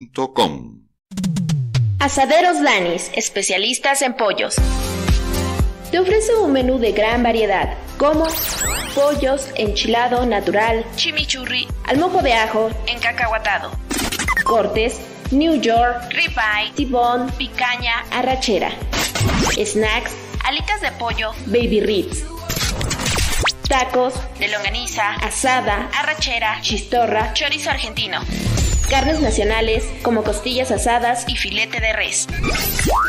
.com. Asaderos Danis, especialistas en pollos. Te ofrece un menú de gran variedad, como pollos, enchilado, natural, chimichurri, al mojo de ajo, encacahuatado, cortes, New York, ribeye, tibón, picaña, arrachera, snacks, alitas de pollo, baby ribs, tacos, de longaniza, asada, arrachera, chistorra, chorizo argentino. Carnes nacionales como costillas asadas y filete de res,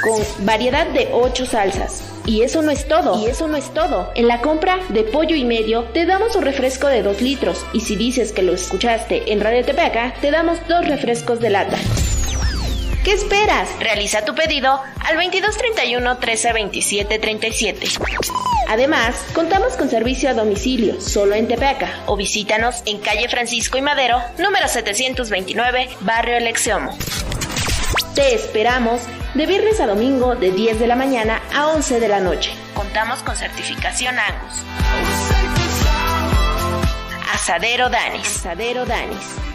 con variedad de 8 salsas. Y eso no es todo. En la compra de pollo y medio te damos un refresco de 2 litros. Y si dices que lo escuchaste en Radio Tepeaca, te damos 2 refrescos de lata. ¿Qué esperas? Realiza tu pedido al 2231 13 27 37. Además, contamos con servicio a domicilio solo en Tepeaca o visítanos en calle Francisco y Madero, número 729, barrio El Exeomo. Te esperamos de viernes a domingo de 10 de la mañana a 11 de la noche. Contamos con certificación Angus. Asadero Danis.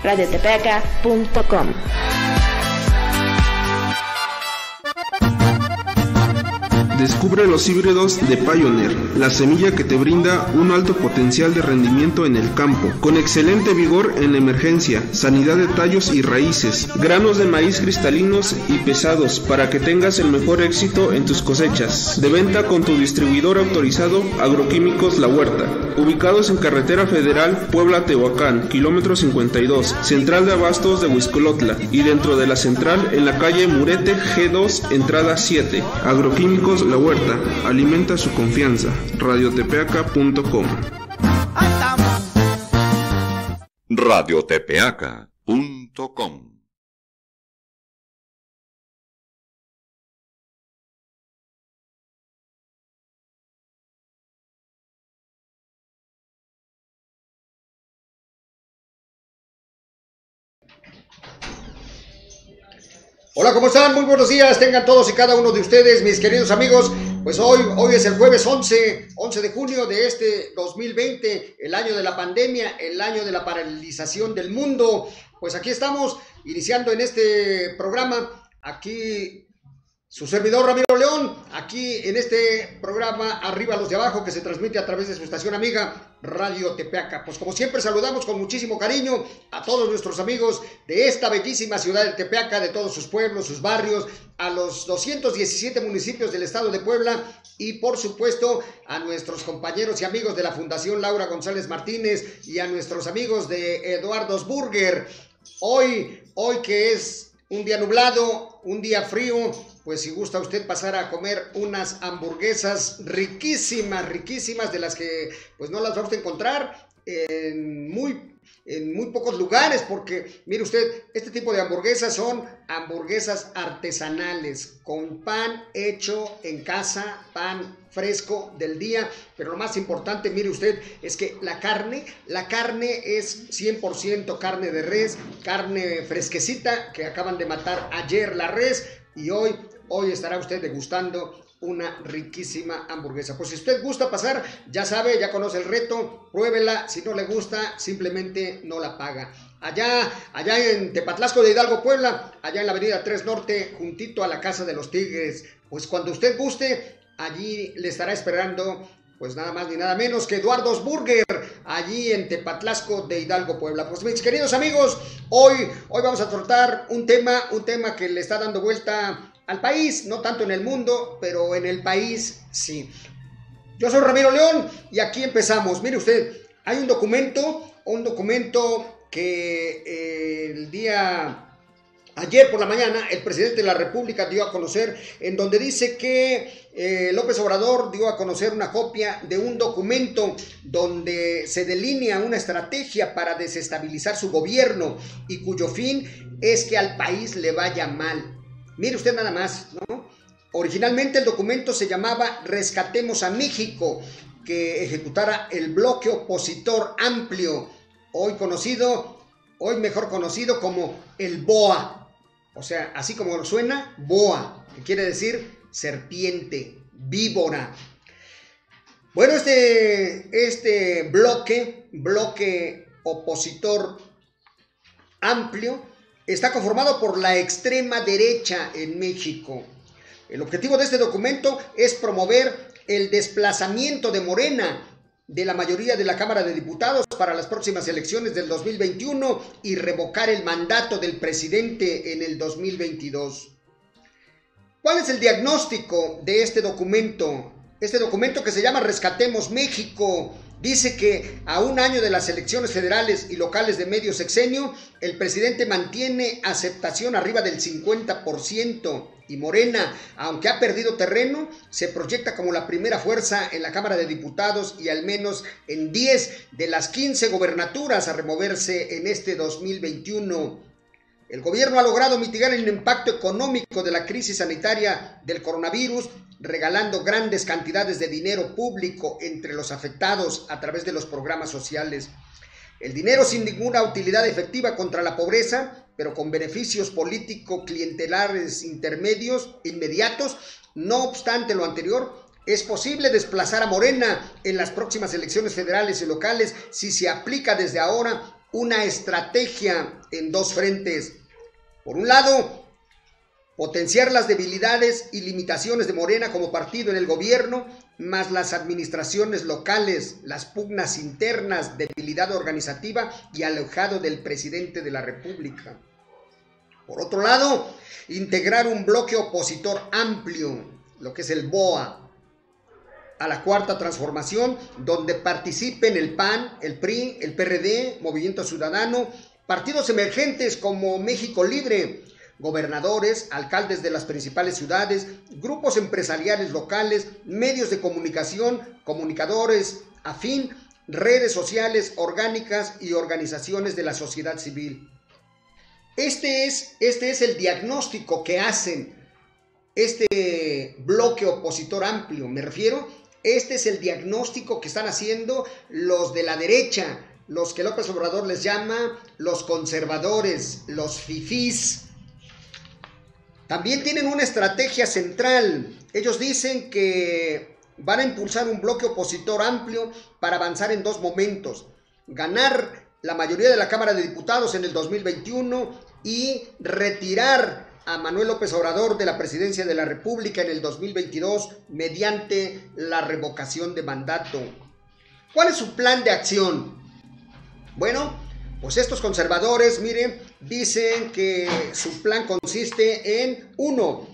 Radiotepeaca.com. Descubre los híbridos de Pioneer, la semilla que te brinda un alto potencial de rendimiento en el campo, con excelente vigor en la emergencia, sanidad de tallos y raíces, granos de maíz cristalinos y pesados para que tengas el mejor éxito en tus cosechas. De venta con tu distribuidor autorizado Agroquímicos La Huerta, ubicados en Carretera Federal Puebla-Tehuacán, kilómetro 52, Central de Abastos de Huixcolotla, y dentro de la central en la calle Murete G2, entrada 7. Agroquímicos La Huerta, alimenta su confianza. Radiotepeaca.com. Radiotepeaca.com. Hola, ¿cómo están? Muy buenos días, tengan todos y cada uno de ustedes, mis queridos amigos. Pues hoy es el jueves 11 de junio de este 2020, el año de la pandemia, el año de la paralización del mundo. Pues aquí estamos, iniciando en este programa, aquí su servidor Ramiro León, aquí en este programa Arriba los de Abajo, que se transmite a través de su estación amiga Radio Tepeaca. Pues como siempre saludamos con muchísimo cariño a todos nuestros amigos de esta bellísima ciudad de Tepeaca, de todos sus pueblos, sus barrios, a los 217 municipios del estado de Puebla y por supuesto a nuestros compañeros y amigos de la Fundación Laura González Martínez y a nuestros amigos de Eduardo's Burger. Hoy que es un día nublado, un día frío, pues si gusta usted pasar a comer unas hamburguesas riquísimas, de las que pues no las vamos a encontrar en muy pocos lugares, porque mire usted, este tipo de hamburguesas son hamburguesas artesanales, con pan hecho en casa, pan fresco del día, pero lo más importante, mire usted, es que la carne es 100% carne de res, carne fresquecita, que acaban de matar ayer la res, y hoy estará usted degustando una riquísima hamburguesa. Pues si usted gusta pasar, ya sabe, ya conoce el reto, pruébela. Si no le gusta, simplemente no la paga. Allá en Tepatlasco de Hidalgo, Puebla, allá en la avenida 3 Norte, juntito a la Casa de los Tigres. Pues cuando usted guste, allí le estará esperando, pues nada más ni nada menos que Eduardo's Burger, allí en Tepatlasco de Hidalgo, Puebla. Pues mis queridos amigos, hoy vamos a tratar un tema que le está dando vuelta al país, no tanto en el mundo, pero en el país sí. Yo soy Ramiro León y aquí empezamos. Mire usted, hay un documento que el día ayer por la mañana el presidente de la República dio a conocer, en donde dice que López Obrador dio a conocer una copia de un documento donde se delinea una estrategia para desestabilizar su gobierno y cuyo fin es que al país le vaya mal. Mire usted nada más, ¿no? Originalmente el documento se llamaba Rescatemos a México, que ejecutara el bloque opositor amplio, hoy mejor conocido como el BOA. O sea, así como lo suena, BOA, que quiere decir serpiente, víbora. Bueno, este bloque opositor amplio está conformado por la extrema derecha en México. El objetivo de este documento es promover el desplazamiento de Morena de la mayoría de la Cámara de Diputados para las próximas elecciones del 2021 y revocar el mandato del presidente en el 2022. ¿Cuál es el diagnóstico de este documento? Este documento, que se llama Rescatemos México, dice que a un año de las elecciones federales y locales de medio sexenio, el presidente mantiene aceptación arriba del 50%. Y Morena, aunque ha perdido terreno, se proyecta como la primera fuerza en la Cámara de Diputados y al menos en 10 de las 15 gobernaturas a removerse en este 2021. El gobierno ha logrado mitigar el impacto económico de la crisis sanitaria del coronavirus, regalando grandes cantidades de dinero público entre los afectados a través de los programas sociales. El dinero sin ninguna utilidad efectiva contra la pobreza, pero con beneficios político-clientelares intermedios, inmediatos. No obstante lo anterior, es posible desplazar a Morena en las próximas elecciones federales y locales si se aplica desde ahora una estrategia en dos frentes. Por un lado, potenciar las debilidades y limitaciones de Morena como partido en el gobierno, más las administraciones locales, las pugnas internas, debilidad organizativa y alejado del presidente de la República. Por otro lado, integrar un bloque opositor amplio, lo que es el BOA, a la Cuarta Transformación, donde participen el PAN, el PRI, el PRD, Movimiento Ciudadano, partidos emergentes como México Libre, gobernadores, alcaldes de las principales ciudades, grupos empresariales locales, medios de comunicación, comunicadores afín, redes sociales orgánicas y organizaciones de la sociedad civil. Este es el diagnóstico que hacen este bloque opositor amplio, me refiero. Este es el diagnóstico que están haciendo los de la derecha, los que López Obrador les llama los conservadores, los fifís. También tienen una estrategia central. Ellos dicen que van a impulsar un bloque opositor amplio para avanzar en dos momentos: ganar la mayoría de la Cámara de Diputados en el 2021 y retirar a Manuel López Obrador de la presidencia de la República en el 2022 mediante la revocación de mandato. ¿Cuál es su plan de acción? Bueno, pues estos conservadores, miren, dicen que su plan consiste en 1.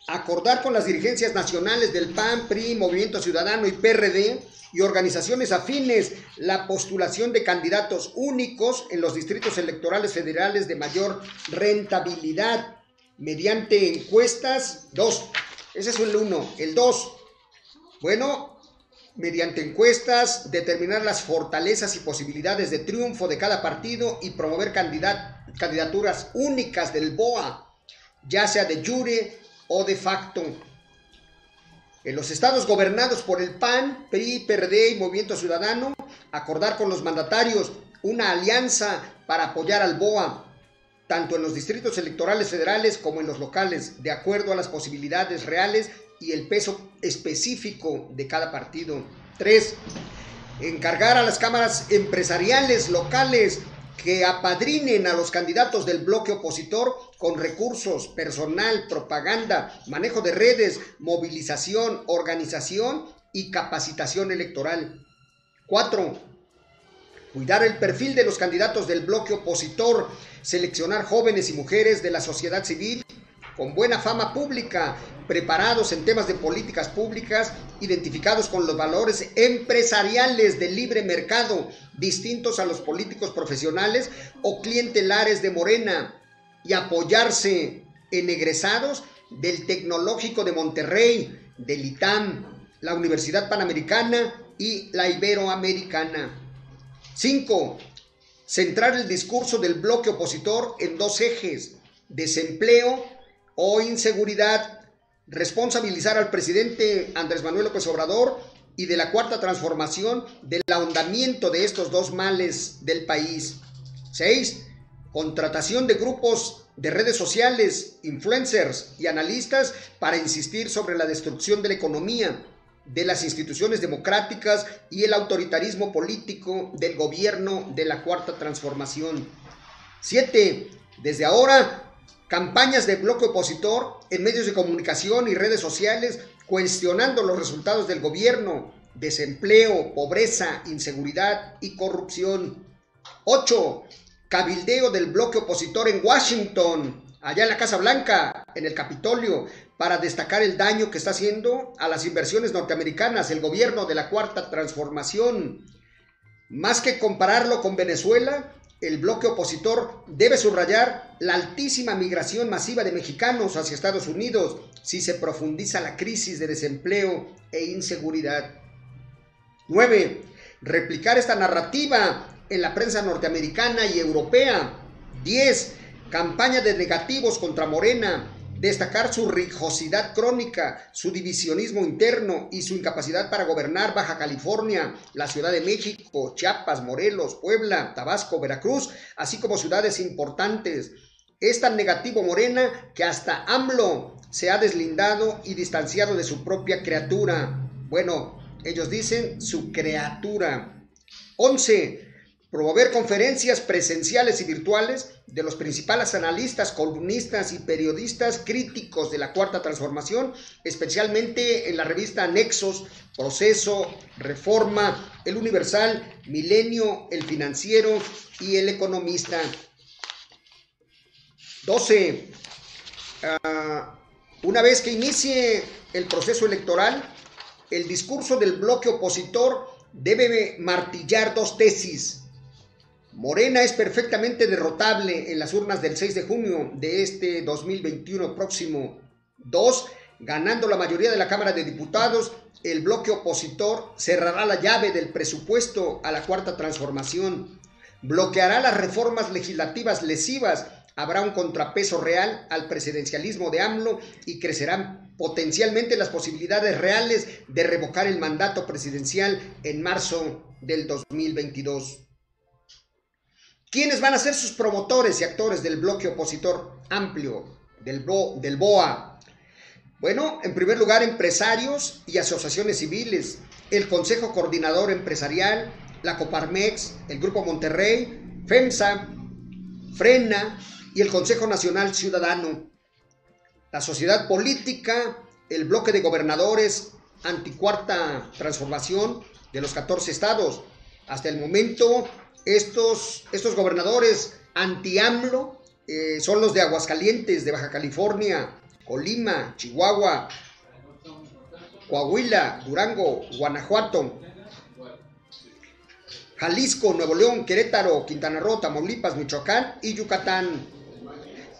Acordar con las dirigencias nacionales del PAN, PRI, Movimiento Ciudadano y PRD y organizaciones afines la postulación de candidatos únicos en los distritos electorales federales de mayor rentabilidad mediante encuestas. 2. Ese es el 1. El 2. Bueno, mediante encuestas, determinar las fortalezas y posibilidades de triunfo de cada partido y promover candidaturas únicas del BOA, ya sea de jure o de facto. En los estados gobernados por el PAN, PRI, PRD y Movimiento Ciudadano, acordar con los mandatarios una alianza para apoyar al BOA, tanto en los distritos electorales federales como en los locales, de acuerdo a las posibilidades reales y el peso específico de cada partido. 3. Encargar a las cámaras empresariales locales que apadrinen a los candidatos del bloque opositor con recursos, personal, propaganda, manejo de redes, movilización, organización y capacitación electoral. 4. Cuidar el perfil de los candidatos del bloque opositor, seleccionar jóvenes y mujeres de la sociedad civil con buena fama pública, preparados en temas de políticas públicas, identificados con los valores empresariales del libre mercado, distintos a los políticos profesionales o clientelares de Morena, y apoyarse en egresados del Tecnológico de Monterrey, del ITAM, la Universidad Panamericana y la Iberoamericana. 5. Centrar el discurso del bloque opositor en dos ejes: desempleo o inseguridad, responsabilizar al presidente Andrés Manuel López Obrador y de la Cuarta Transformación del ahondamiento de estos dos males del país. 6. Contratación de grupos de redes sociales, influencers y analistas para insistir sobre la destrucción de la economía, de las instituciones democráticas y el autoritarismo político del gobierno de la Cuarta Transformación. 7. Desde ahora, campañas de bloque opositor en medios de comunicación y redes sociales cuestionando los resultados del gobierno, desempleo, pobreza, inseguridad y corrupción. 8. Cabildeo del bloque opositor en Washington, allá en la Casa Blanca, en el Capitolio, para destacar el daño que está haciendo a las inversiones norteamericanas el gobierno de la Cuarta Transformación. Más que compararlo con Venezuela, el bloque opositor debe subrayar la altísima migración masiva de mexicanos hacia Estados Unidos si se profundiza la crisis de desempleo e inseguridad. 9. Replicar esta narrativa en la prensa norteamericana y europea. 10. Campaña de negativos contra Morena. Destacar su rijosidad crónica, su divisionismo interno y su incapacidad para gobernar Baja California, la Ciudad de México, Chiapas, Morelos, Puebla, Tabasco, Veracruz, así como ciudades importantes. Es tan negativo Morena que hasta AMLO se ha deslindado y distanciado de su propia criatura. Bueno, ellos dicen su criatura. 11. Promover conferencias presenciales y virtuales de los principales analistas, columnistas y periodistas críticos de la Cuarta Transformación, especialmente en la revista Nexos, Proceso, Reforma, El Universal, Milenio, El Financiero y El Economista. 12. Una vez que inicie el proceso electoral, el discurso del bloque opositor debe martillar dos tesis. Morena es perfectamente derrotable en las urnas del 6 de junio de este 2021 próximo. 2. Ganando la mayoría de la Cámara de Diputados, el bloque opositor cerrará la llave del presupuesto a la Cuarta Transformación, bloqueará las reformas legislativas lesivas, habrá un contrapeso real al presidencialismo de AMLO y crecerán potencialmente las posibilidades reales de revocar el mandato presidencial en marzo del 2022. ¿Quiénes van a ser sus promotores y actores del bloque opositor amplio, del BOA? Bueno, en primer lugar, empresarios y asociaciones civiles, el Consejo Coordinador Empresarial, la Coparmex, el Grupo Monterrey, FEMSA, Frena y el Consejo Nacional Ciudadano. La sociedad política, el bloque de gobernadores anticuarta transformación de los 14 estados. Hasta el momento, estos gobernadores anti-AMLO son los de Aguascalientes, de Baja California, Colima, Chihuahua, Coahuila, Durango, Guanajuato, Jalisco, Nuevo León, Querétaro, Quintana Roo, Tamaulipas, Michoacán y Yucatán.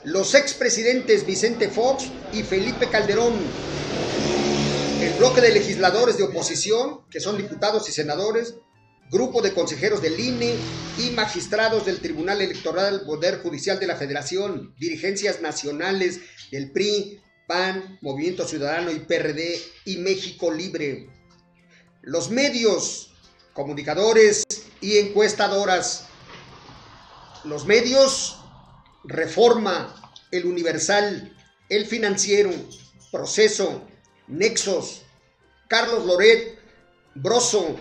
Los expresidentes Vicente Fox y Felipe Calderón. El bloque de legisladores de oposición, que son diputados y senadores, grupo de consejeros del INE y magistrados del Tribunal Electoral del Poder Judicial de la Federación, dirigencias nacionales del PRI, PAN, Movimiento Ciudadano y PRD y México Libre. Los medios, comunicadores y encuestadoras. Los medios, Reforma, El Universal, El Financiero, Proceso, Nexos, Carlos Loret, Broso,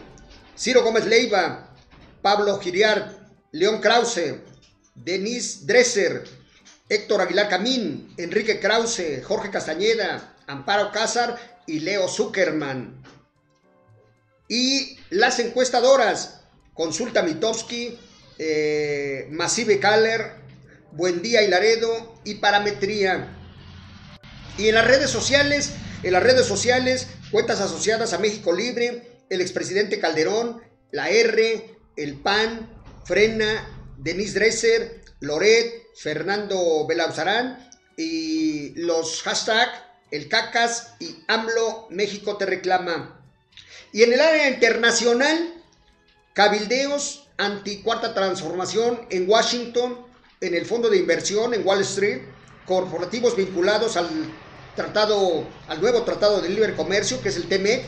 Ciro Gómez Leiva, Pablo Giriart, León Krause, Denise Dresser, Héctor Aguilar Camín, Enrique Krause, Jorge Castañeda, Amparo Cázar y Leo Zuckerman. Y las encuestadoras, Consulta Mitofsky, Massive Caller, Buendía y Laredo y Parametría. Y en las redes sociales, cuentas asociadas a México Libre, el expresidente Calderón, la R, el PAN, Frena, Denise Dresser, Loret, Fernando Belauzarán y los hashtag el Cacas y AMLO México te reclama. Y en el área internacional, cabildeos anti-cuarta transformación en Washington, en el fondo de inversión en Wall Street, corporativos vinculados al nuevo Tratado de Libre Comercio, que es el TEMEC,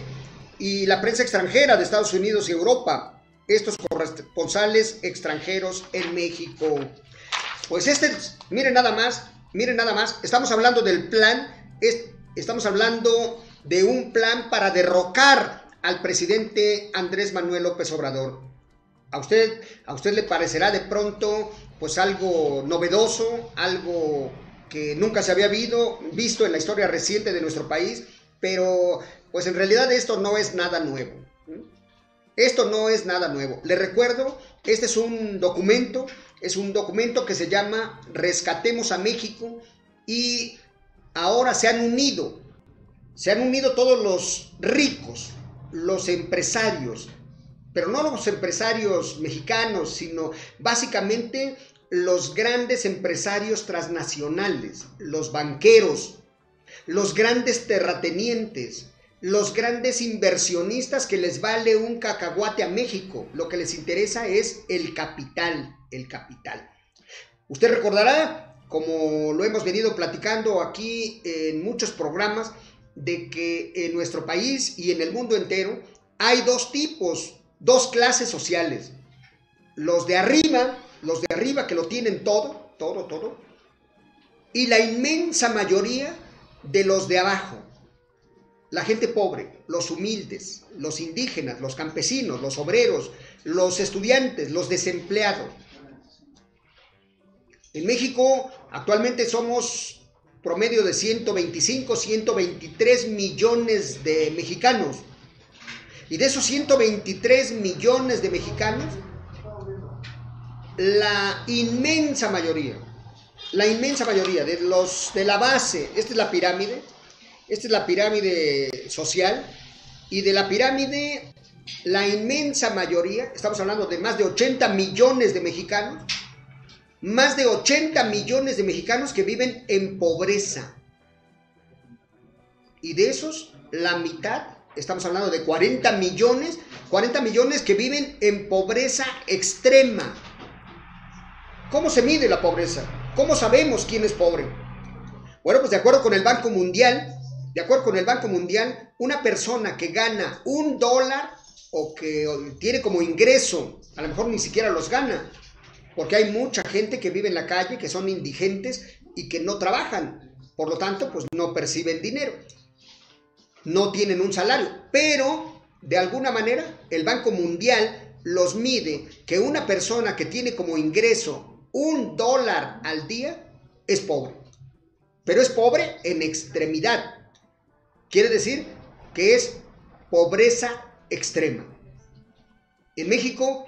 y la prensa extranjera de Estados Unidos y Europa, estos corresponsales extranjeros en México. Pues miren nada más, estamos hablando del plan, estamos hablando de un plan para derrocar al presidente Andrés Manuel López Obrador. A usted le parecerá de pronto pues algo novedoso, algo que nunca se había visto en la historia reciente de nuestro país, pero pues en realidad esto no es nada nuevo. Esto no es nada nuevo. Les recuerdo, este es un documento que se llama Rescatemos a México, y ahora se han unido todos los ricos, los empresarios, pero no los empresarios mexicanos, sino básicamente los grandes empresarios transnacionales, los banqueros, los grandes terratenientes, los grandes inversionistas que les vale un cacahuate a México. Lo que les interesa es el capital, el capital. Usted recordará, como lo hemos venido platicando aquí en muchos programas, de que en nuestro país y en el mundo entero hay dos clases sociales. Los de arriba que lo tienen todo, y la inmensa mayoría de los de abajo. La gente pobre, los humildes, los indígenas, los campesinos, los obreros, los estudiantes, los desempleados. En México actualmente somos promedio de 125, 123 millones de mexicanos. Y de esos 123 millones de mexicanos, la inmensa mayoría de los de la base, esta es la pirámide social, y de la pirámide, la inmensa mayoría, estamos hablando de más de 80 millones de mexicanos, que viven en pobreza. Y de esos, la mitad, estamos hablando de 40 millones que viven en pobreza extrema. ¿Cómo se mide la pobreza? ¿Cómo sabemos quién es pobre? Bueno, pues de acuerdo con el Banco Mundial, una persona que gana $1 o que tiene como ingreso, a lo mejor ni siquiera los gana, porque hay mucha gente que vive en la calle, que son indigentes y que no trabajan, por lo tanto, pues no perciben dinero, no tienen un salario, pero de alguna manera el Banco Mundial los mide que una persona que tiene como ingreso $1 al día es pobre, pero es pobre en extremidad. Quiere decir que es pobreza extrema. En México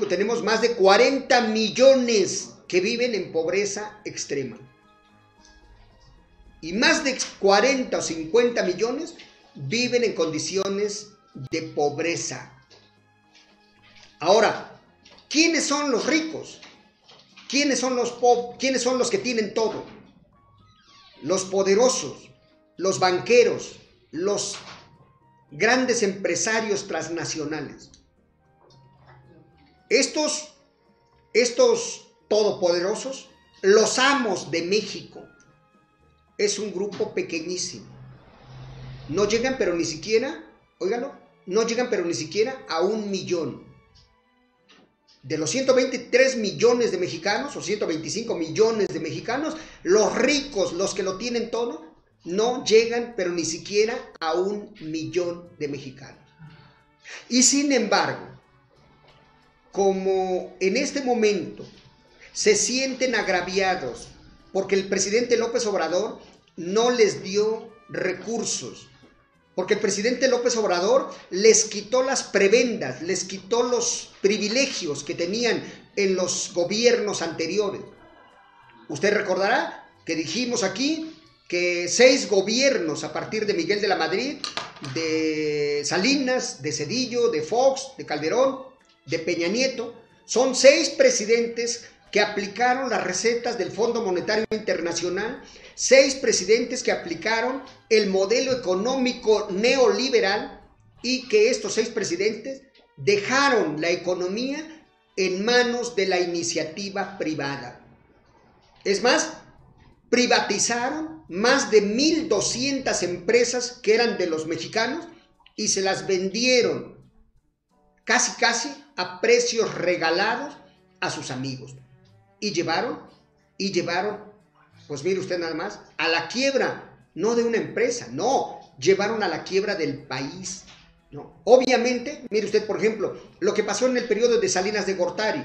tenemos más de 40 millones que viven en pobreza extrema. Y más de 40 o 50 millones viven en condiciones de pobreza. Ahora, ¿quiénes son los ricos? ¿Quiénes son los que tienen todo? Los poderosos, los banqueros, los grandes empresarios transnacionales. Estos todopoderosos, los amos de México, es un grupo pequeñísimo. No llegan pero ni siquiera, no llegan pero ni siquiera a 1 millón. De los 123 millones de mexicanos o 125 millones de mexicanos, los ricos, los que lo tienen todo, no llegan pero ni siquiera a 1 millón de mexicanos. Y sin embargo, como en este momento se sienten agraviados porque el presidente López Obrador no les dio recursos, porque el presidente López Obrador les quitó las prebendas, les quitó los privilegios que tenían en los gobiernos anteriores. Usted recordará que dijimos aquí que 6 gobiernos a partir de Miguel de la Madrid, de Salinas, de Zedillo, de Fox, de Calderón, de Peña Nieto, son 6 presidentes que aplicaron las recetas del Fondo Monetario Internacional, 6 presidentes que aplicaron el modelo económico neoliberal, y que estos 6 presidentes dejaron la economía en manos de la iniciativa privada. Es más, privatizaron más de 1,200 empresas que eran de los mexicanos y se las vendieron casi a precios regalados a sus amigos. Y llevaron, pues mire usted nada más, a la quiebra, no de una empresa, no, llevaron a la quiebra del país. ¿no? Obviamente, mire usted, por ejemplo, lo que pasó en el periodo de Salinas de Gortari,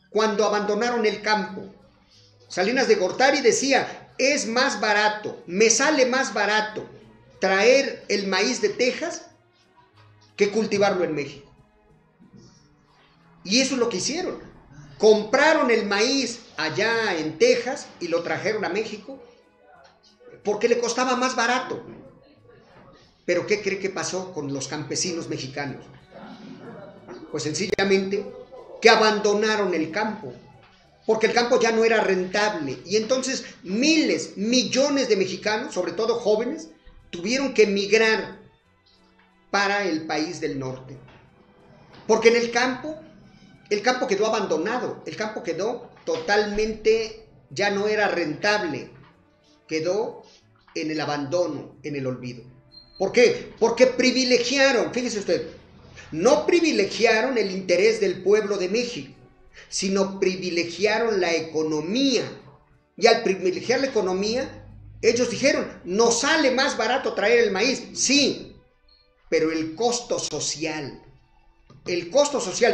cuando abandonaron el campo. Salinas de Gortari decía, es más barato, me sale más barato traer el maíz de Texas que cultivarlo en México. Y eso es lo que hicieron. Compraron el maíz allá en Texas y lo trajeron a México porque le costaba más barato. Pero ¿qué cree que pasó con los campesinos mexicanos? Pues sencillamente que abandonaron el campo, porque el campo ya no era rentable. Y entonces miles, millones de mexicanos, sobre todo jóvenes, tuvieron que emigrar para el país del norte. Porque en el campo quedó abandonado, el campo quedó totalmente, ya no era rentable, quedó en el abandono, en el olvido. ¿Por qué? Porque privilegiaron, fíjese usted, no privilegiaron el interés del pueblo de México, sino privilegiaron la economía. Y al privilegiar la economía, ellos dijeron, nos sale más barato traer el maíz, sí, pero el costo social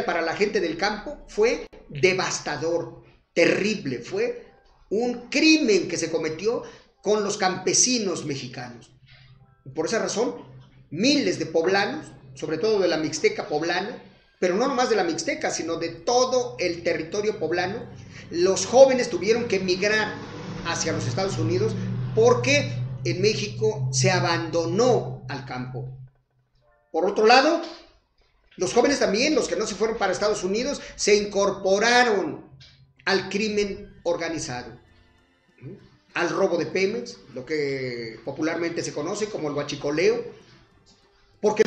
para la gente del campo fue devastador, terrible, fue un crimen que se cometió con los campesinos mexicanos. Por esa razón, miles de poblanos, sobre todo de la Mixteca poblana, pero no nomás de la Mixteca, sino de todo el territorio poblano, los jóvenes tuvieron que emigrar hacia los Estados Unidos porque en México se abandonó al campo. Por otro lado, los jóvenes también, los que no se fueron para Estados Unidos, se incorporaron al crimen organizado, al robo de Pemex, lo que popularmente se conoce como el huachicoleo, porque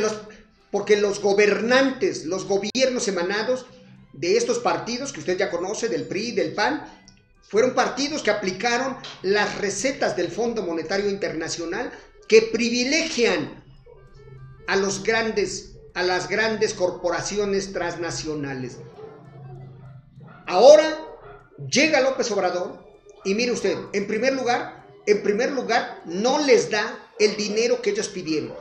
los gobernantes, los gobiernos emanados de estos partidos que usted ya conoce, del PRI, del PAN, fueron partidos que aplicaron las recetas del Fondo Monetario Internacional que privilegian a las grandes corporaciones transnacionales. Ahora llega López Obrador y mire usted, en primer lugar, no les da el dinero que ellos pidieron.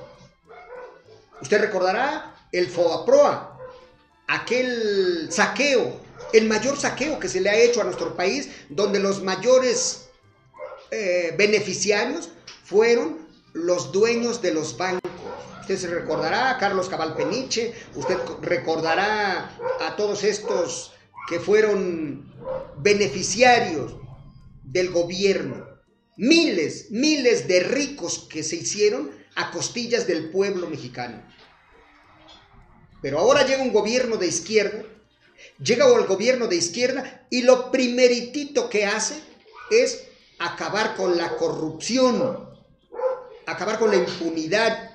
Usted recordará el FOBAPROA, aquel saqueo, el mayor saqueo que se le ha hecho a nuestro país, donde los mayores beneficiarios fueron los dueños de los bancos. Usted se recordará a Carlos Cabal Peniche, usted recordará a todos estos que fueron beneficiarios del gobierno. Miles de ricos que se hicieron a costillas del pueblo mexicano. Pero ahora llega un gobierno de izquierda, y lo primeritito que hace es acabar con la corrupción, acabar con la impunidad.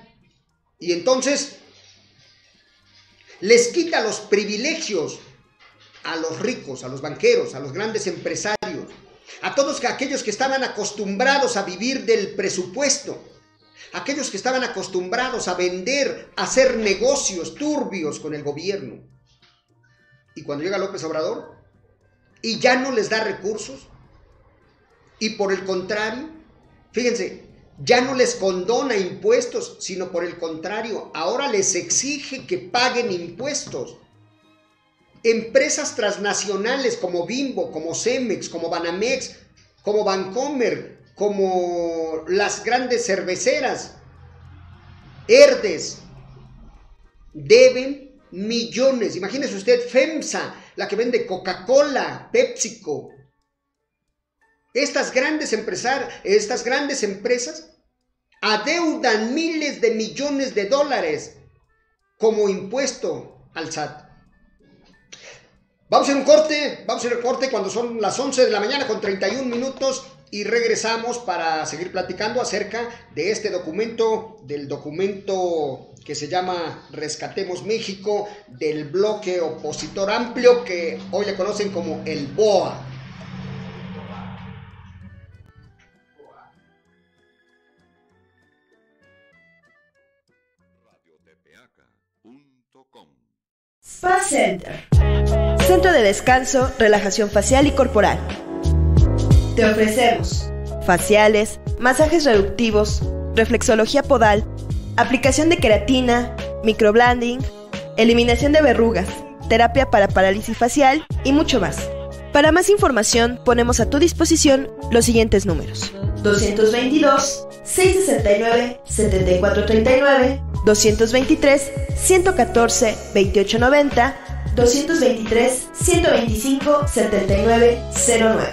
Y entonces les quita los privilegios a los ricos, a los banqueros, a los grandes empresarios, a todos aquellos que estaban acostumbrados a vivir del presupuesto, aquellos que estaban acostumbrados a vender, a hacer negocios turbios con el gobierno. Y cuando llega López Obrador y ya no les da recursos, y por el contrario, fíjense, ya no les condona impuestos, sino por el contrario, ahora les exige que paguen impuestos. Empresas transnacionales como Bimbo, como Cemex, como Banamex, como Bancomer, como las grandes cerveceras, Herdes, deben millones. Imagínese usted, FEMSA, la que vende Coca-Cola, PepsiCo. Estas grandes empresas adeudan miles de millones de dólares como impuesto al SAT. Vamos a ir a un corte cuando son las 11 de la mañana con 31 minutos y regresamos para seguir platicando acerca de este documento, del documento que se llama Rescatemos México, del bloque opositor amplio que hoy le conocen como el BOA. Spa Center. Centro de descanso, relajación facial y corporal. Te ofrecemos faciales, masajes reductivos, reflexología podal, aplicación de queratina, microblending, eliminación de verrugas, terapia para parálisis facial y mucho más. Para más información ponemos a tu disposición los siguientes números: 222-669-7439, 223-114-2890, 223-125-7909.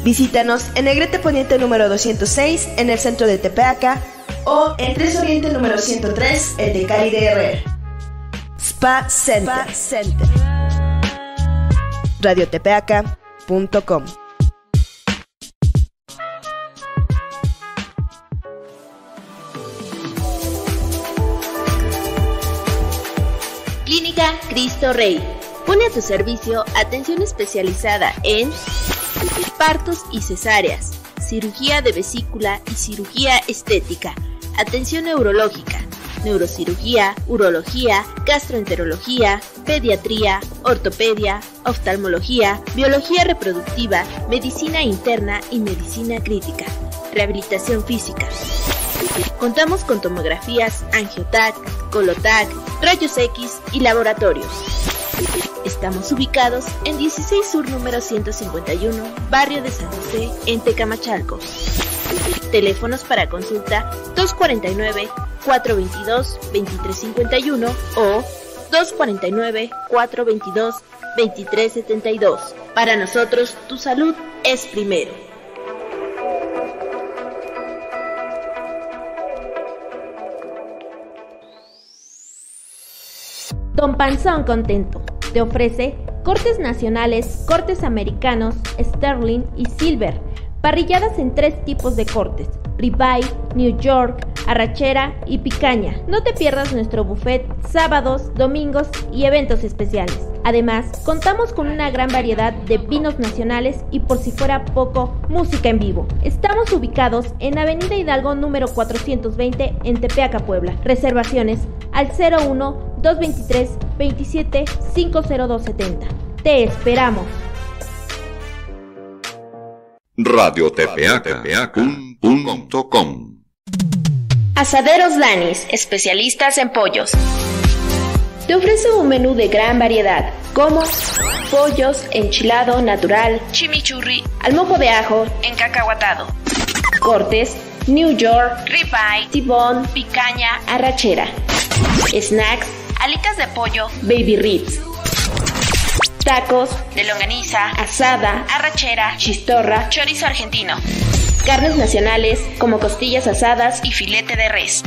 Visítanos en Negrete Poniente número 206 en el centro de Tepeaca o en 3 Oriente número 103 en Tecali de Herrera. Spa Center. radiotepeaca.com. Clínica Cristo Rey pone a tu servicio atención especializada en partos y cesáreas, cirugía de vesícula y cirugía estética, atención neurológica, neurocirugía, urología, gastroenterología, pediatría, ortopedia, oftalmología, biología reproductiva, medicina interna y medicina crítica, rehabilitación física. Contamos con tomografías, angiotac, colotac, rayos X y laboratorios. Estamos ubicados en 16 Sur número 151, barrio de San José, en Tecamachalco. Teléfonos para consulta 249-422-2351 o 249-422-2372. Para nosotros, tu salud es primero. Don Panzón Contento te ofrece cortes nacionales, cortes americanos, sterling y silver, parrilladas en 3 tipos de cortes: ribeye, New York, arrachera y picaña. No te pierdas nuestro buffet sábados, domingos y eventos especiales. Además, contamos con una gran variedad de vinos nacionales y, por si fuera poco, música en vivo. Estamos ubicados en Avenida Hidalgo número 420 en Tepeaca, Puebla. Reservaciones al 01-223-27-50270. Te esperamos. radiotepeaca.com. Asaderos Danis, especialistas en pollos. Te ofrece un menú de gran variedad, como pollos, enchilado natural, chimichurri, al mojo de ajo, encacahuatado, cortes, New York, ribeye, tibón, picaña, arrachera, snacks, alitas de pollo, baby ribs, tacos de longaniza, asada, arrachera, chistorra, chorizo argentino, carnes nacionales como costillas asadas y filete de res,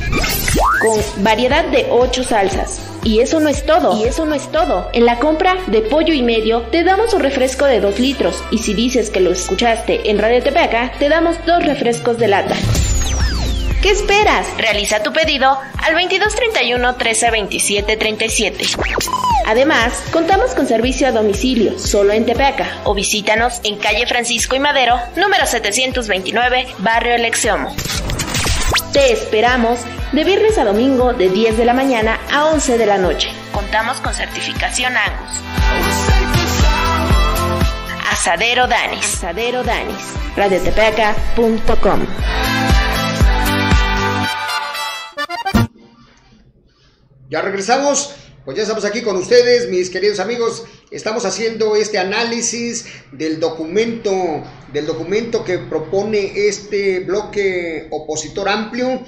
con variedad de 8 salsas. Y eso no es todo. En la compra de pollo y medio te damos un refresco de 2 litros. Y si dices que lo escuchaste en Radio Tepeaca, te damos 2 refrescos de lata. ¿Qué esperas? Realiza tu pedido al 2231 1327 37. Además, contamos con servicio a domicilio solo en Tepeaca o visítanos en calle Francisco y Madero, número 729, barrio El Exeomo. Te esperamos de viernes a domingo de 10 de la mañana a 11 de la noche. Contamos con certificación Angus. Asadero Danis. radiotepeaca.com. Ya regresamos, pues ya estamos aquí con ustedes, mis queridos amigos. Estamos haciendo este análisis del documento que propone este bloque opositor amplio,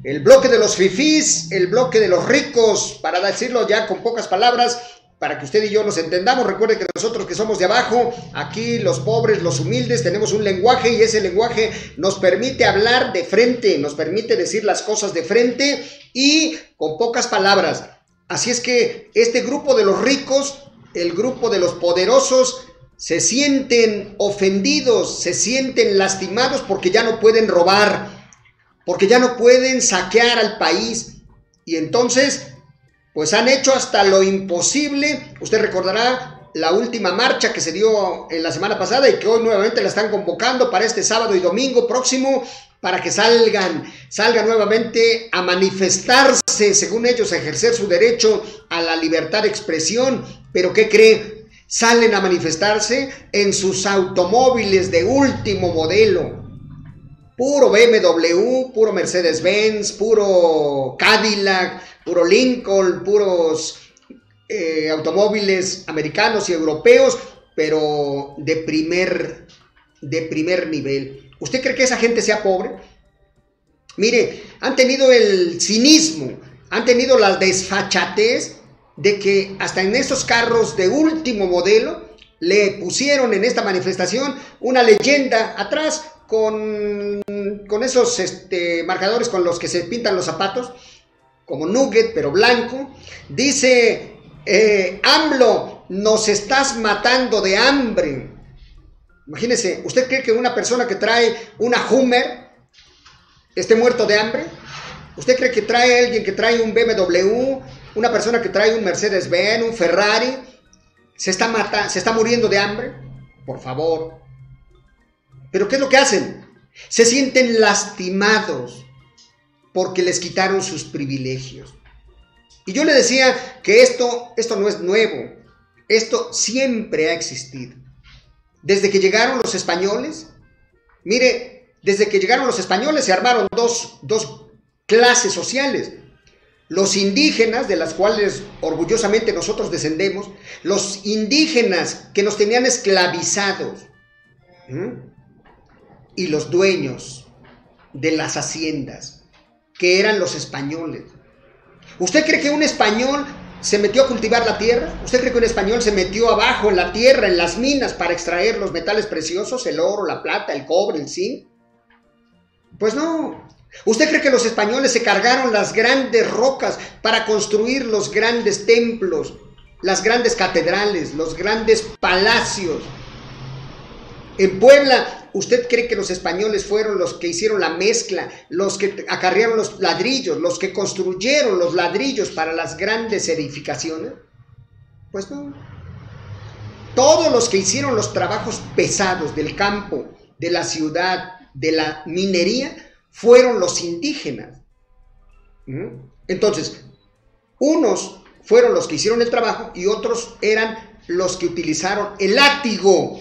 el bloque de los fifís, el bloque de los ricos, para decirlo ya con pocas palabras, para que usted y yo nos entendamos. Recuerde que nosotros que somos de abajo, aquí los pobres, los humildes, tenemos un lenguaje y ese lenguaje nos permite hablar de frente, nos permite decir las cosas de frente y con pocas palabras. Así es que este grupo de los ricos, el grupo de los poderosos, se sienten ofendidos, se sienten lastimados porque ya no pueden robar, porque ya no pueden saquear al país. Y entonces, pues han hecho hasta lo imposible. Usted recordará la última marcha que se dio en la semana pasada y que hoy nuevamente la están convocando para este sábado y domingo próximo, para que salgan nuevamente a manifestarse, según ellos, a ejercer su derecho a la libertad de expresión. Pero ¿qué cree? Salen a manifestarse en sus automóviles de último modelo. puro BMW, puro Mercedes-Benz, puro Cadillac, puro Lincoln, puros automóviles americanos y europeos, pero de primer nivel. ¿Usted cree que esa gente sea pobre? Mire, han tenido el cinismo, han tenido la desfachatez de que hasta en esos carros de último modelo le pusieron en esta manifestación una leyenda atrás con esos marcadores con los que se pintan los zapatos, como nugget pero blanco. Dice, AMLO, nos estás matando de hambre. Imagínese, ¿usted cree que una persona que trae una Hummer esté muerto de hambre? ¿Usted cree que trae alguien que trae un BMW, una persona que trae un Mercedes-Benz, un Ferrari, se está muriendo de hambre? Por favor. ¿Pero qué es lo que hacen? Se sienten lastimados porque les quitaron sus privilegios. Y yo le decía que esto no es nuevo, esto siempre ha existido. Desde que llegaron los españoles, mire, desde que llegaron los españoles se armaron dos clases sociales. Los indígenas, de las cuales orgullosamente nosotros descendemos, los indígenas que nos tenían esclavizados, y los dueños de las haciendas, que eran los españoles. ¿Usted cree que un español se metió a cultivar la tierra? ¿Usted cree que un español se metió abajo en la tierra, en las minas, para extraer los metales preciosos, el oro, la plata, el cobre, el zinc? Pues no. ¿Usted cree que los españoles se cargaron las grandes rocas para construir los grandes templos, las grandes catedrales, los grandes palacios? En Puebla, ¿usted cree que los españoles fueron los que hicieron la mezcla, los que acarrearon los ladrillos, los que construyeron los ladrillos para las grandes edificaciones? Pues no. Todos los que hicieron los trabajos pesados del campo, de la ciudad, de la minería, fueron los indígenas. Entonces, unos fueron los que hicieron el trabajo y otros eran los que utilizaron el látigo.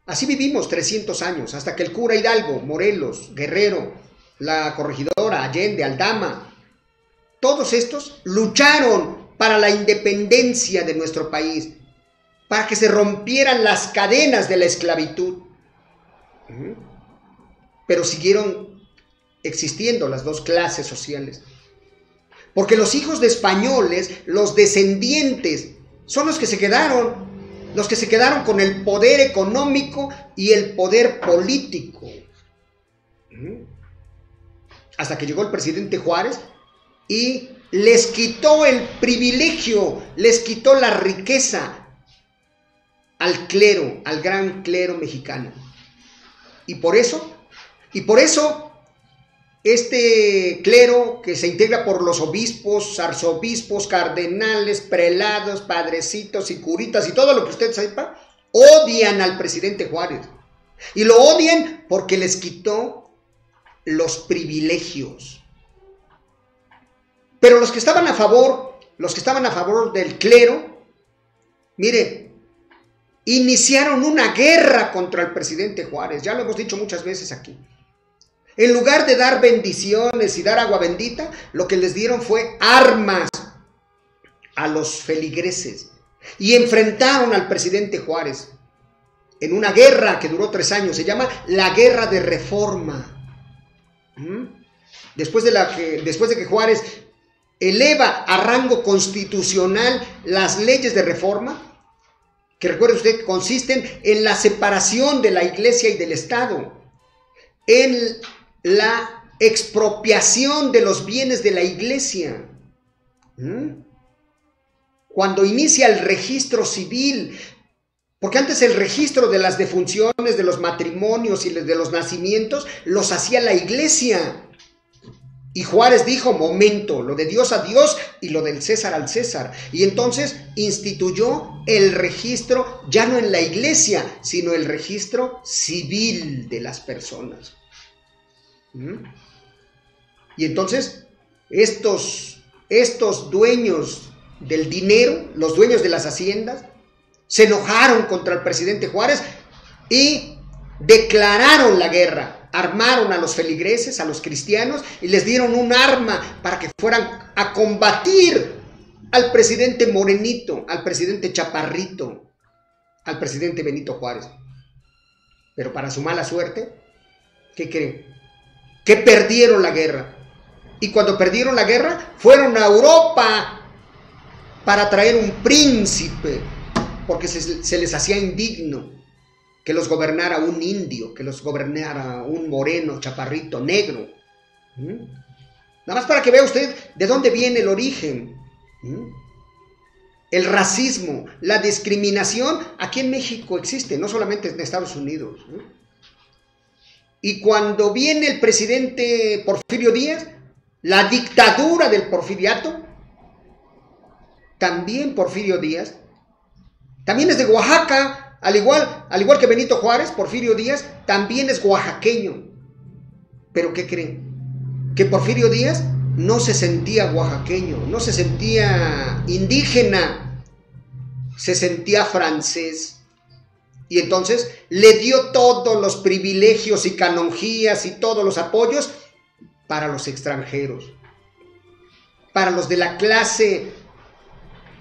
Así vivimos 300 años, hasta que el cura Hidalgo, Morelos, Guerrero, la corregidora, Allende, Aldama, todos estos lucharon para la independencia de nuestro país, para que se rompieran las cadenas de la esclavitud. Pero siguieron existiendo las dos clases sociales. Porque los hijos de españoles, los descendientes, son los que se quedaron con el poder económico y el poder político. Hasta que llegó el presidente Juárez y les quitó el privilegio, les quitó la riqueza al clero, al gran clero mexicano. Y por eso, este clero que se integra por los obispos, arzobispos, cardenales, prelados, padrecitos y curitas y todo lo que usted sepa, odian al presidente Juárez. Y lo odian porque les quitó los privilegios. Pero los que estaban a favor del clero, mire, iniciaron una guerra contra el presidente Juárez. Ya lo hemos dicho muchas veces aquí. En lugar de dar bendiciones y dar agua bendita, lo que les dieron fue armas a los feligreses y enfrentaron al presidente Juárez en una guerra que duró 3 años. Se llama la Guerra de Reforma. Después de que Juárez eleva a rango constitucional las leyes de reforma, que recuerde usted, consisten en la separación de la iglesia y del Estado, en la expropiación de los bienes de la iglesia. Cuando inicia el registro civil, porque antes el registro de las defunciones, de los matrimonios y de los nacimientos, los hacía la iglesia. Y Juárez dijo, momento, lo de Dios a Dios y lo del César al César. Y entonces instituyó el registro, ya no en la iglesia, sino el registro civil de las personas. Y entonces estos dueños del dinero, los dueños de las haciendas, se enojaron contra el presidente Juárez y declararon la guerra armaron a los feligreses, a los cristianos, y les dieron un arma para que fueran a combatir al presidente Morenito, al presidente Chaparrito, al presidente Benito Juárez. Pero para su mala suerte, ¿qué creen? Que perdieron la guerra. Y cuando perdieron la guerra, fueron a Europa para traer un príncipe, porque se les hacía indigno que los gobernara un indio, que los gobernara un moreno, chaparrito, negro. Nada más para que vea usted de dónde viene el origen. El racismo, la discriminación, aquí en México existe, no solamente en Estados Unidos. Y cuando viene el presidente Porfirio Díaz, la dictadura del porfiriato, también Porfirio Díaz, también es de Oaxaca, al igual que Benito Juárez, Porfirio Díaz también es oaxaqueño. ¿Pero qué creen? Que Porfirio Díaz no se sentía oaxaqueño, no se sentía indígena, se sentía francés. Y entonces le dio todos los privilegios y canonjías y todos los apoyos para los extranjeros, para los de la clase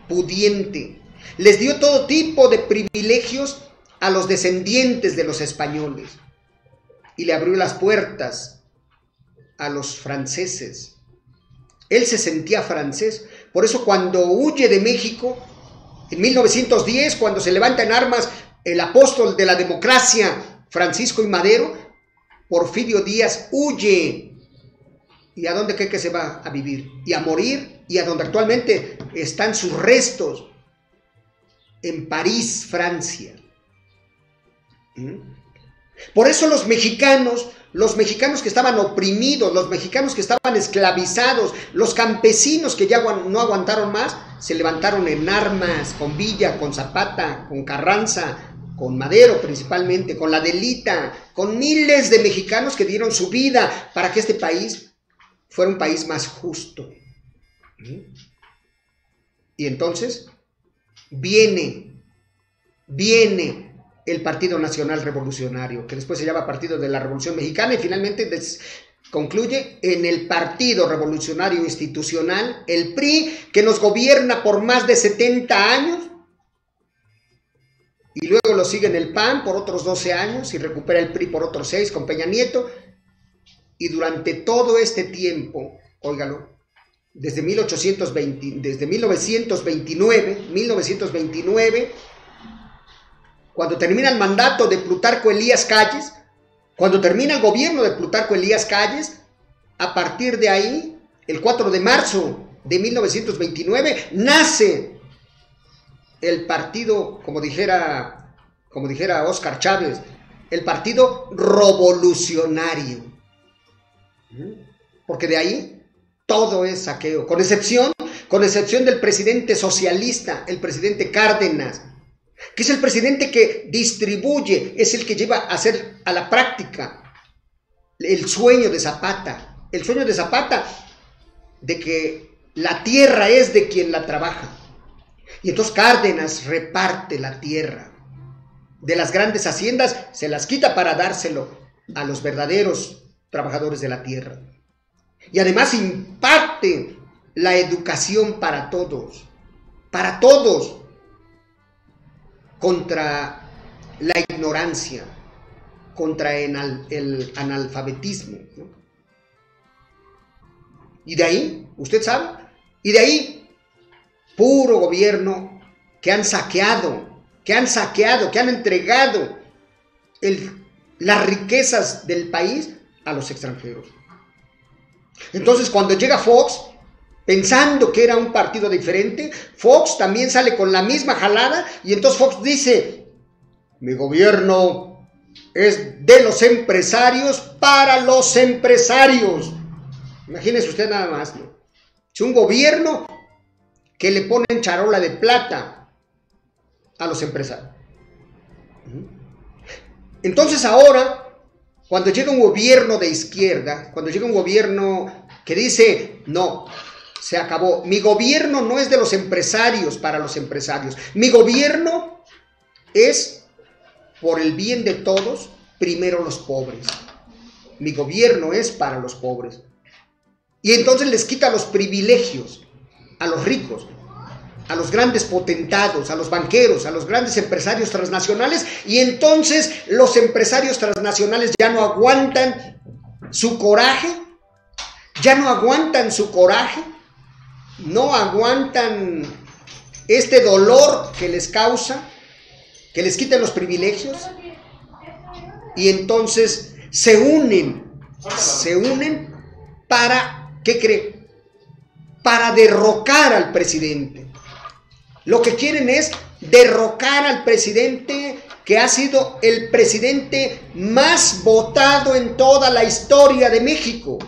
pudiente. Les dio todo tipo de privilegios a los descendientes de los españoles y le abrió las puertas a los franceses. Él se sentía francés. Por eso cuando huye de México, en 1910, cuando se levanta en armas el apóstol de la democracia, Francisco I. Madero, Porfirio Díaz huye. ¿Y a dónde cree que se va a vivir? Y a morir, y a donde actualmente están sus restos, en París, Francia. Por eso los mexicanos que estaban oprimidos, los mexicanos que estaban esclavizados, los campesinos que ya no aguantaron más, se levantaron en armas, con Villa, con Zapata, con Carranza, con Madero principalmente, con la Delita, con miles de mexicanos que dieron su vida para que este país fuera un país más justo. Y entonces viene el Partido Nacional Revolucionario, que después se llama Partido de la Revolución Mexicana, y finalmente concluye en el Partido Revolucionario Institucional, el PRI, que nos gobierna por más de 70 años, y luego lo sigue en el PAN por otros 12 años, y recupera el PRI por otros 6 con Peña Nieto, y durante todo este tiempo, óigalo, desde 1929, cuando termina el mandato de Plutarco Elías Calles, cuando termina el gobierno de Plutarco Elías Calles, a partir de ahí, el 4 de marzo de 1929, nace el partido, como dijera Óscar Chávez, el Partido Revolucionario. Porque de ahí todo es saqueo, con excepción del presidente socialista, el presidente Cárdenas, que es el presidente que distribuye, es el que lleva a hacer a la práctica el sueño de Zapata, de que la tierra es de quien la trabaja. Y entonces Cárdenas reparte la tierra de las grandes haciendas, se las quita para dárselo a los verdaderos trabajadores de la tierra. Y además imparte la educación para todos, contra la ignorancia, contra el analfabetismo, ¿no? Y de ahí, usted sabe, puro gobierno que han saqueado, que han entregado las riquezas del país a los extranjeros. Entonces, cuando llega Fox, pensando que era un partido diferente, Fox también sale con la misma jalada, y entonces Fox dice: mi gobierno es de los empresarios para los empresarios. Imagínese usted nada más, ¿no? Es un gobierno que le ponen charola de plata a los empresarios. Entonces ahora, cuando llega un gobierno de izquierda, cuando llega un gobierno que dice: no, se acabó, mi gobierno no es de los empresarios para los empresarios, mi gobierno es por el bien de todos, primero los pobres. mi gobierno es para los pobres. Y entonces les quita los privilegios a los ricos, a los grandes potentados, a los banqueros, a los grandes empresarios transnacionales, y entonces los empresarios transnacionales ya no aguantan su coraje, no aguantan este dolor que les causa, que les quiten los privilegios, y entonces se unen para, ¿qué cree? Para derrocar al presidente. Lo que quieren es derrocar al presidente que ha sido el presidente más votado en toda la historia de México.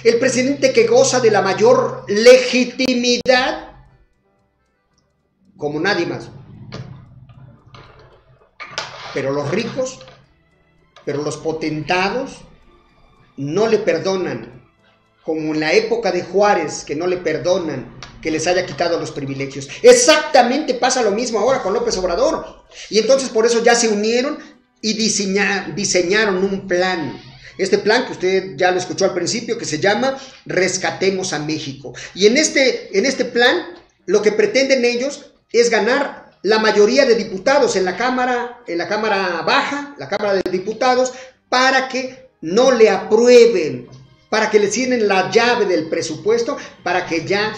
El presidente que goza de la mayor legitimidad como nadie más. Pero los ricos, pero los potentados no le perdonan, como en la época de Juárez, que no le perdonan que les haya quitado los privilegios. Exactamente pasa lo mismo ahora con López Obrador. Y entonces por eso ya se unieron y diseñaron un plan. Este plan que usted ya lo escuchó al principio, que se llama Rescatemos a México. Y en este plan, lo que pretenden ellos es ganar la mayoría de diputados en la Cámara Baja, la Cámara de Diputados, para que no le aprueben, para que le cierren la llave del presupuesto, para que ya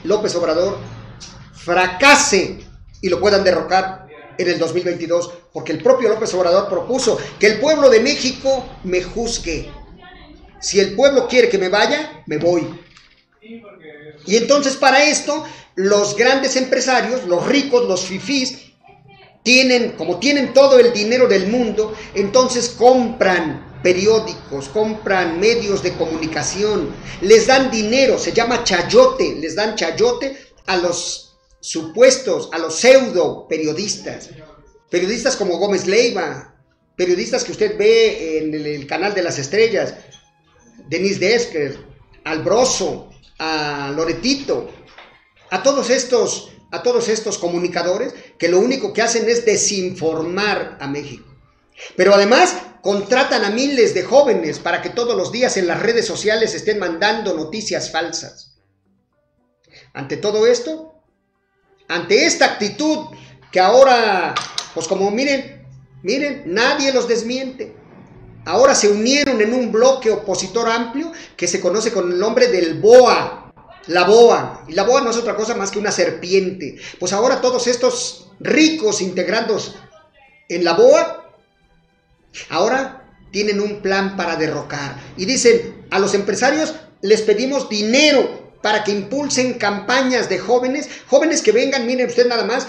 López Obrador fracase y lo puedan derrocar en el 2022, porque el propio López Obrador propuso que el pueblo de México me juzgue. Si el pueblo quiere que me vaya, me voy. Y entonces para esto, los grandes empresarios, los ricos, los fifís, como tienen todo el dinero del mundo, entonces compran periódicos, compran medios de comunicación, les dan dinero, se llama chayote, les dan chayote a los supuestos, a los pseudo periodistas como Gómez Leiva, periodistas que usted ve en el canal de las estrellas, Denise Desker, al Broso, a Loretito, a todos estos comunicadores que lo único que hacen es desinformar a México. Pero además contratan a miles de jóvenes para que todos los días en las redes sociales estén mandando noticias falsas. Ante todo esto, ante esta actitud que ahora, pues como miren, nadie los desmiente. Ahora se unieron en un bloque opositor amplio que se conoce con el nombre del BOA. La BOA, y la BOA no es otra cosa más que una serpiente. Pues ahora todos estos ricos integrandos en la BOA, ahora tienen un plan para derrocar. Y dicen, a los empresarios les pedimos dinero para que impulsen campañas de jóvenes que vengan, miren usted nada más,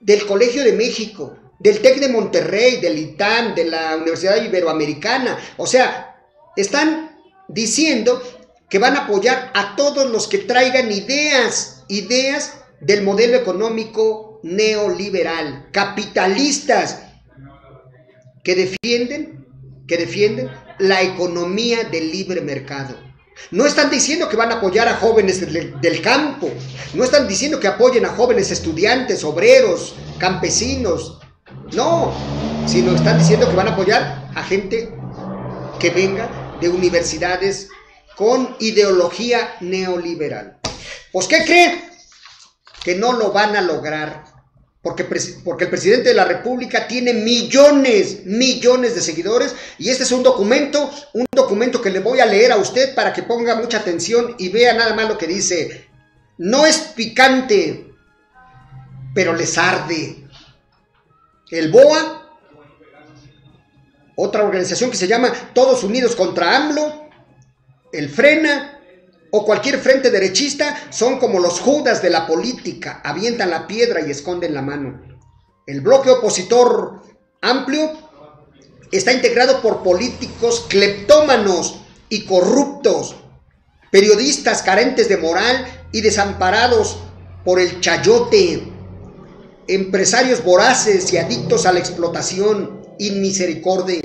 del Colegio de México, del TEC de Monterrey, del ITAM, de la Universidad Iberoamericana. O sea, están diciendo que van a apoyar a todos los que traigan ideas del modelo económico neoliberal, capitalistas, que defienden la economía del libre mercado. No están diciendo que van a apoyar a jóvenes del campo, no están diciendo que apoyen a jóvenes estudiantes, obreros, campesinos, no, sino están diciendo que van a apoyar a gente que venga de universidades con ideología neoliberal. Pues, ¿qué creen? Que no lo van a lograr, porque el presidente de la República tiene millones de seguidores, y este es un documento que le voy a leer a usted para que ponga mucha atención y vea nada más lo que dice. No es picante, pero les arde. El BOA, otra organización que se llama Todos Unidos contra AMLO, el Frena o cualquier frente derechista son como los Judas de la política, avientan la piedra y esconden la mano. El bloque opositor amplio está integrado por políticos cleptómanos y corruptos, periodistas carentes de moral y desamparados por el chayote, empresarios voraces y adictos a la explotación inmisericordia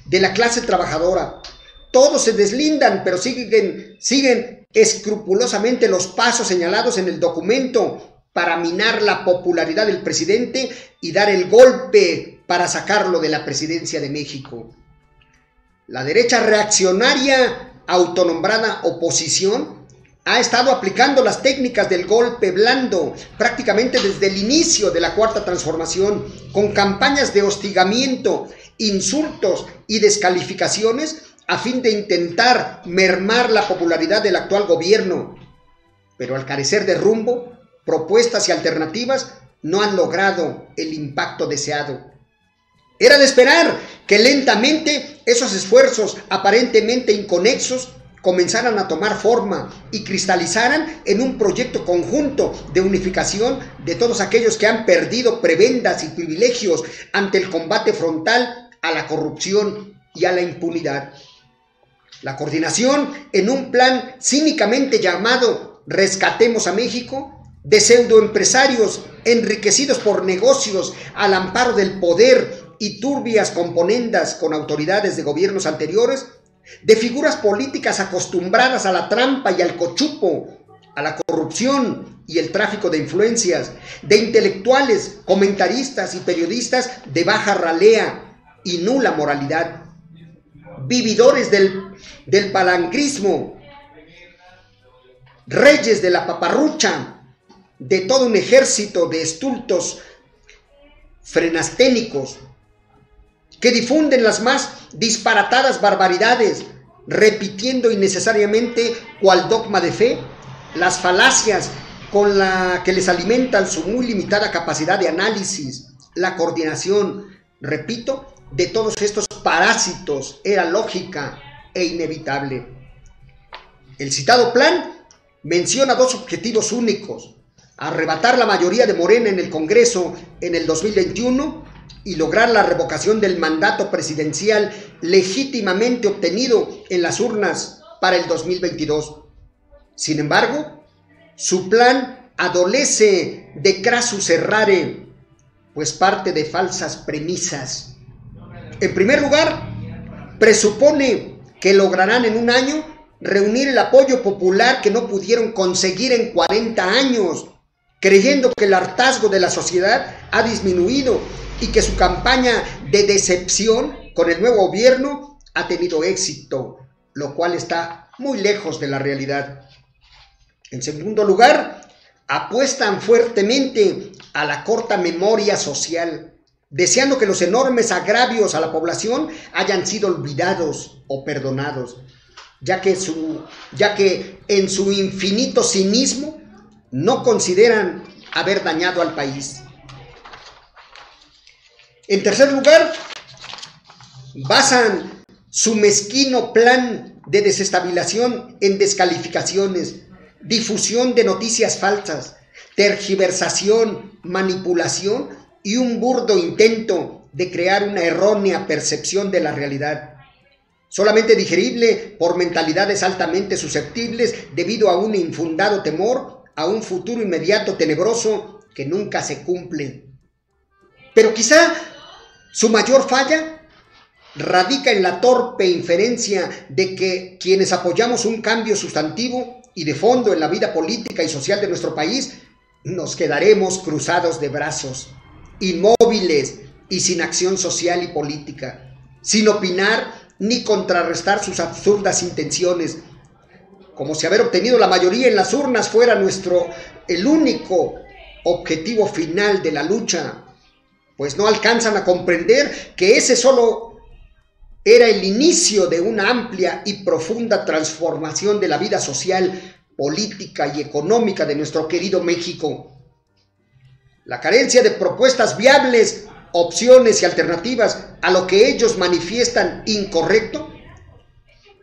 de la clase trabajadora. Todos se deslindan, pero siguen escrupulosamente los pasos señalados en el documento para minar la popularidad del presidente y dar el golpe para sacarlo de la presidencia de México. la derecha reaccionaria autonombrada oposición ha estado aplicando las técnicas del golpe blando prácticamente desde el inicio de la Cuarta Transformación, con campañas de hostigamiento, insultos y descalificaciones a fin de intentar mermar la popularidad del actual gobierno. Pero al carecer de rumbo, propuestas y alternativas, no han logrado el impacto deseado. Era de esperar que lentamente esos esfuerzos aparentemente inconexos comenzaran a tomar forma y cristalizaran en un proyecto conjunto de unificación de todos aquellos que han perdido prebendas y privilegios ante el combate frontal a la corrupción y a la impunidad. La coordinación en un plan cínicamente llamado Rescatemos a México, de pseudoempresarios enriquecidos por negocios al amparo del poder y turbias componendas con autoridades de gobiernos anteriores, de figuras políticas acostumbradas a la trampa y al cochupo, a la corrupción y el tráfico de influencias, de intelectuales, comentaristas y periodistas de baja ralea y nula moralidad, vividores del palangrismo, reyes de la paparrucha, de todo un ejército de estultos frenasténicos que difunden las más disparatadas barbaridades, repitiendo innecesariamente cual dogma de fe las falacias con la que les alimentan su muy limitada capacidad de análisis. La coordinación, repito, de todos estos parásitos era lógica e inevitable. El citado plan menciona dos objetivos únicos: arrebatar la mayoría de Morena en el Congreso en el 2021 y lograr la revocación del mandato presidencial legítimamente obtenido en las urnas para el 2022. Sin embargo, su plan adolece de crassus errare, pues parte de falsas premisas. En primer lugar, presupone que lograrán en un año reunir el apoyo popular que no pudieron conseguir en 40 años, creyendo que el hartazgo de la sociedad ha disminuido y que su campaña de decepción con el nuevo gobierno ha tenido éxito, lo cual está muy lejos de la realidad. En segundo lugar, apuestan fuertemente a la corta memoria social, deseando que los enormes agravios a la población hayan sido olvidados o perdonados, ya que en su infinito cinismo no consideran haber dañado al país. En tercer lugar, basan su mezquino plan de desestabilización en descalificaciones, difusión de noticias falsas, tergiversación, manipulación y un burdo intento de crear una errónea percepción de la realidad, solamente digerible por mentalidades altamente susceptibles debido a un infundado temor a un futuro inmediato tenebroso que nunca se cumple. Pero quizá su mayor falla radica en la torpe inferencia de que quienes apoyamos un cambio sustantivo y de fondo en la vida política y social de nuestro país, nos quedaremos cruzados de brazos, inmóviles y sin acción social y política, sin opinar ni contrarrestar sus absurdas intenciones, como si haber obtenido la mayoría en las urnas fuera el único objetivo final de la lucha, pues no alcanzan a comprender que ese solo era el inicio de una amplia y profunda transformación de la vida social, política y económica de nuestro querido México. La carencia de propuestas viables, opciones y alternativas a lo que ellos manifiestan incorrecto,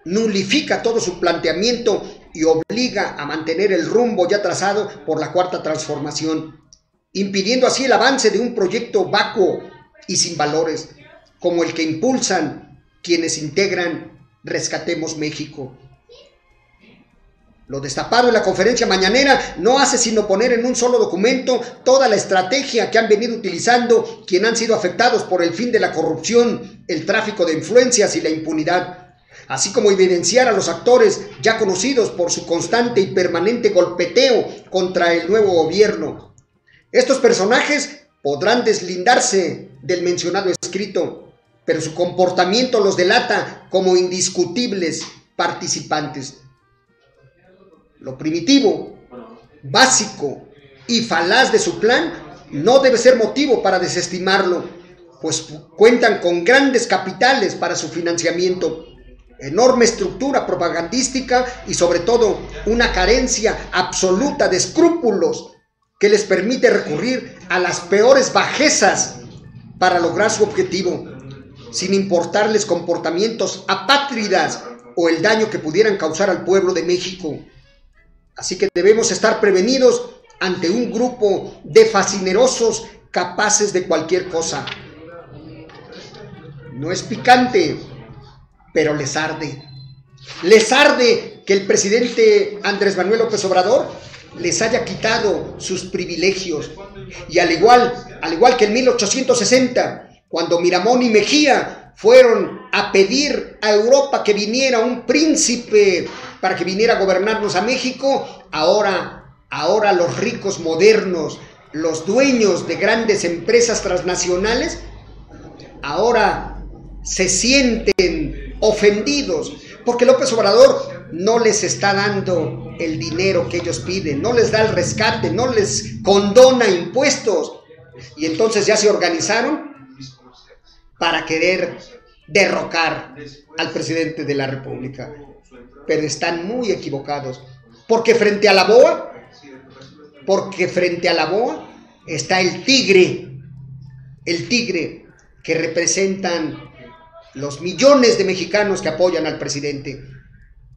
nulifica todo su planteamiento y obliga a mantener el rumbo ya trazado por la Cuarta Transformación, impidiendo así el avance de un proyecto vacuo y sin valores, como el que impulsan quienes integran Rescatemos México. Lo destapado en la conferencia mañanera no hace sino poner en un solo documento toda la estrategia que han venido utilizando quienes han sido afectados por el fin de la corrupción, el tráfico de influencias y la impunidad, así como evidenciar a los actores ya conocidos por su constante y permanente golpeteo contra el nuevo gobierno. Estos personajes podrán deslindarse del mencionado escrito, pero su comportamiento los delata como indiscutibles participantes. Lo primitivo, básico y falaz de su plan no debe ser motivo para desestimarlo, pues cuentan con grandes capitales para su financiamiento, enorme estructura propagandística y sobre todo una carencia absoluta de escrúpulos que les permite recurrir a las peores bajezas para lograr su objetivo, sin importarles comportamientos apátridas o el daño que pudieran causar al pueblo de México. Así que debemos estar prevenidos ante un grupo de fascinerosos capaces de cualquier cosa. No es picante, pero les arde. Les arde que el presidente Andrés Manuel López Obrador les haya quitado sus privilegios. Y al igual que en 1860, cuando Miramón y Mejía fueron a pedir a Europa que viniera un príncipe para que viniera a gobernarnos a México, ahora los ricos modernos, los dueños de grandes empresas transnacionales, ahora se sienten ofendidos porque López Obrador no les está dando el dinero que ellos piden, no les da el rescate, no les condona impuestos. Y entonces ya se organizaron para querer derrocar al presidente de la República. Pero están muy equivocados, porque frente a la boa está el tigre que representan los millones de mexicanos que apoyan al presidente.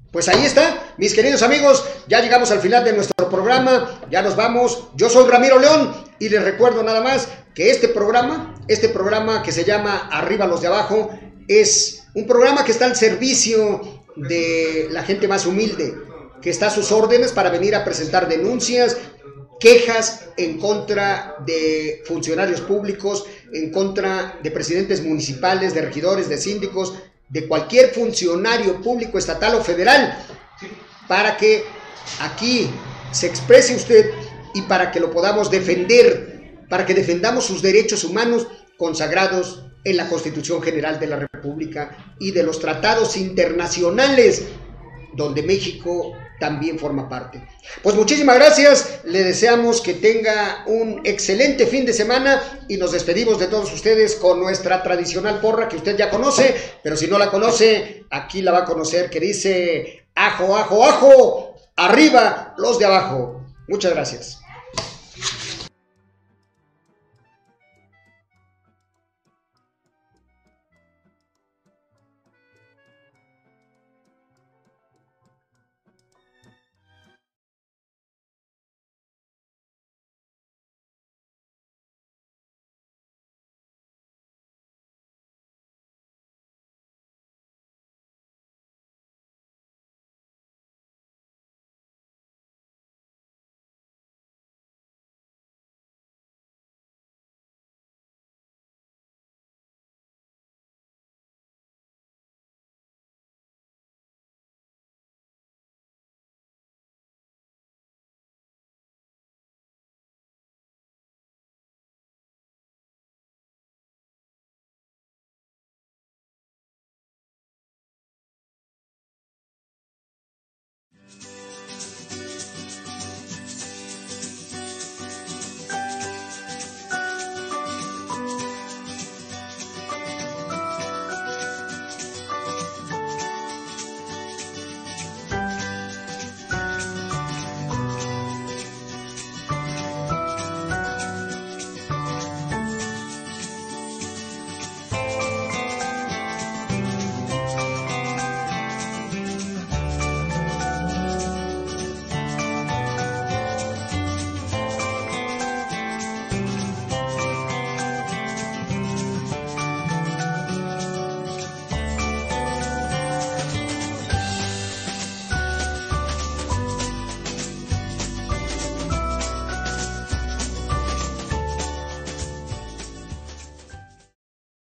Pues ahí está, mis queridos amigos, ya llegamos al final de nuestro programa, ya nos vamos. Yo soy Ramiro León y les recuerdo nada más que este programa que se llama Arriba los de Abajo, es un programa que está al servicio de la gente más humilde, que está a sus órdenes para venir a presentar denuncias, quejas en contra de funcionarios públicos, en contra de presidentes municipales, de regidores, de síndicos, de cualquier funcionario público estatal o federal, para que aquí se exprese usted y para que lo podamos defender, para que defendamos sus derechos humanos consagrados en la Constitución General de la República y de los tratados internacionales donde México también forma parte. Pues muchísimas gracias, le deseamos que tenga un excelente fin de semana y nos despedimos de todos ustedes con nuestra tradicional porra que usted ya conoce, pero si no la conoce, aquí la va a conocer, que dice: ajo, ajo, ajo, arriba los de abajo. Muchas gracias.